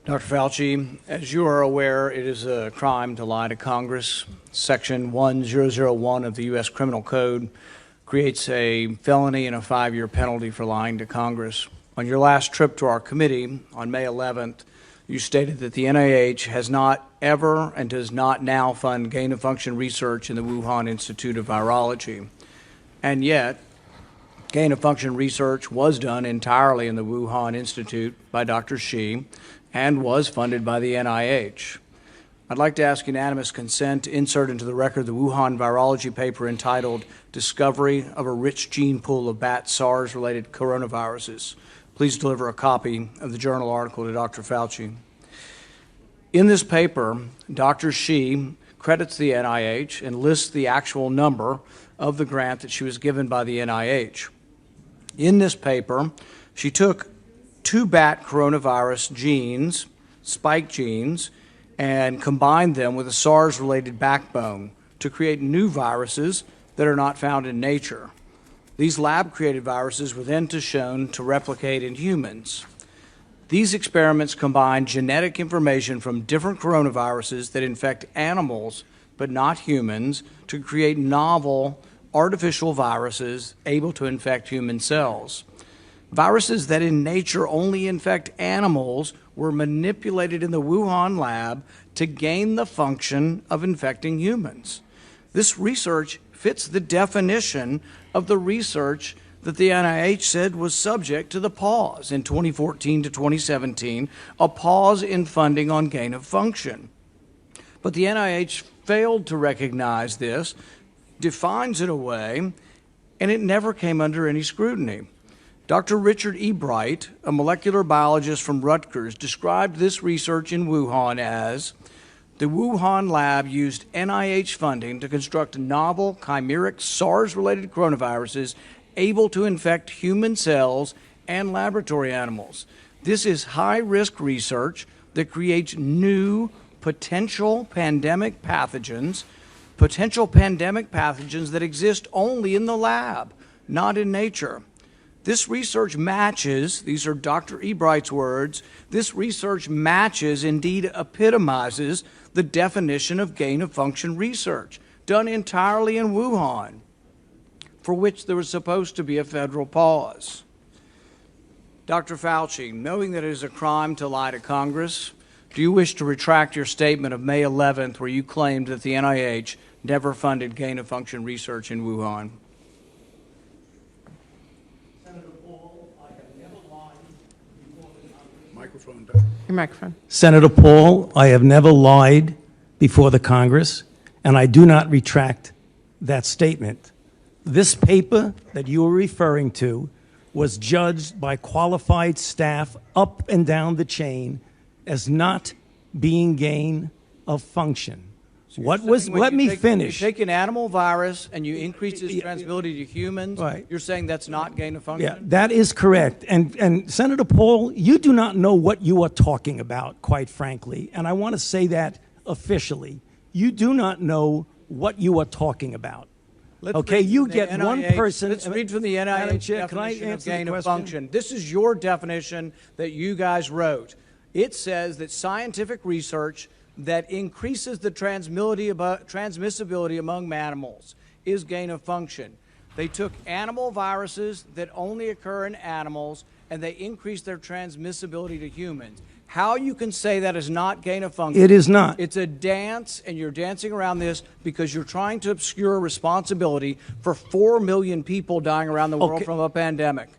Dr. Fauci, as you are aware, it is a crime to lie to Congress. Section 1001 of the U.S. Criminal Code creates a felony and a 5-year penalty for lying to Congress. On your last trip to our committee on May 11th, you stated that the NIH has not ever and does not now fund gain-of-function research in the Wuhan Institute of Virology. And yet, gain-of-function research was done entirely in the Wuhan Institute by Dr. Shi and was funded by the NIH. I'd like to ask unanimous consent to insert into the record the Wuhan virology paper entitled Discovery of a Rich Gene Pool of Bat SARS-Related Coronaviruses. Please deliver a copy of the journal article to Dr. Fauci. In this paper, Dr. Shi credits the NIH and lists the actual number of the grant that she was given by the NIH. In this paper, she took 2 bat coronavirus genes, spike genes, and combined them with a SARS-related backbone to create new viruses that are not found in nature. These lab-created viruses were then shown to replicate in humans. These experiments combine genetic information from different coronaviruses that infect animals but not humans to create novel artificial viruses able to infect human cells. Viruses that in nature only infect animals were manipulated in the Wuhan lab to gain the function of infecting humans. This research fits the definition of the research that the NIH said was subject to the pause in 2014 to 2017, a pause in funding on gain of function. But the NIH failed to recognize this, defines it away, and it never came under any scrutiny. Dr. Richard E. Bright, a molecular biologist from Rutgers, described this research in Wuhan as the Wuhan lab used NIH funding to construct novel chimeric SARS-related coronaviruses able to infect human cells and laboratory animals. This is high-risk research that creates new potential pandemic pathogens that exist only in the lab, not in nature. This research matches, these are Dr. E. Bright's words, this research matches, indeed epitomizes, the definition of gain-of-function research, done entirely in Wuhan, for which there was supposed to be a federal pause. Dr. Fauci, knowing that it is a crime to lie to Congress, do you wish to retract your statement of May 11th where you claimed that the NIH never funded gain-of-function research in Wuhan? Your microphone. Senator Paul, I have never lied before the Congress, and I do not retract that statement. This paper that you are referring to was judged by qualified staff up and down the chain as not being gain of function. Let me finish. You take an animal virus and you increase its transmissibility to humans, right. You're saying that's not gain of function? Yeah, that is correct. And Senator Paul, you do not know what you are talking about, quite frankly. And I want to say that officially. You do not know what you are talking about. Okay, you get NIH, one person. Let's read from the NIH definition of gain of function. This is your definition that you guys wrote. It says that scientific research that increases the transmissibility among mammals is gain of function. They took animal viruses that only occur in animals and they increased their transmissibility to humans. How you can say that is not gain of function? It is not. It's a dance, and you're dancing around this because you're trying to obscure responsibility for 4 million people dying around the world from a pandemic.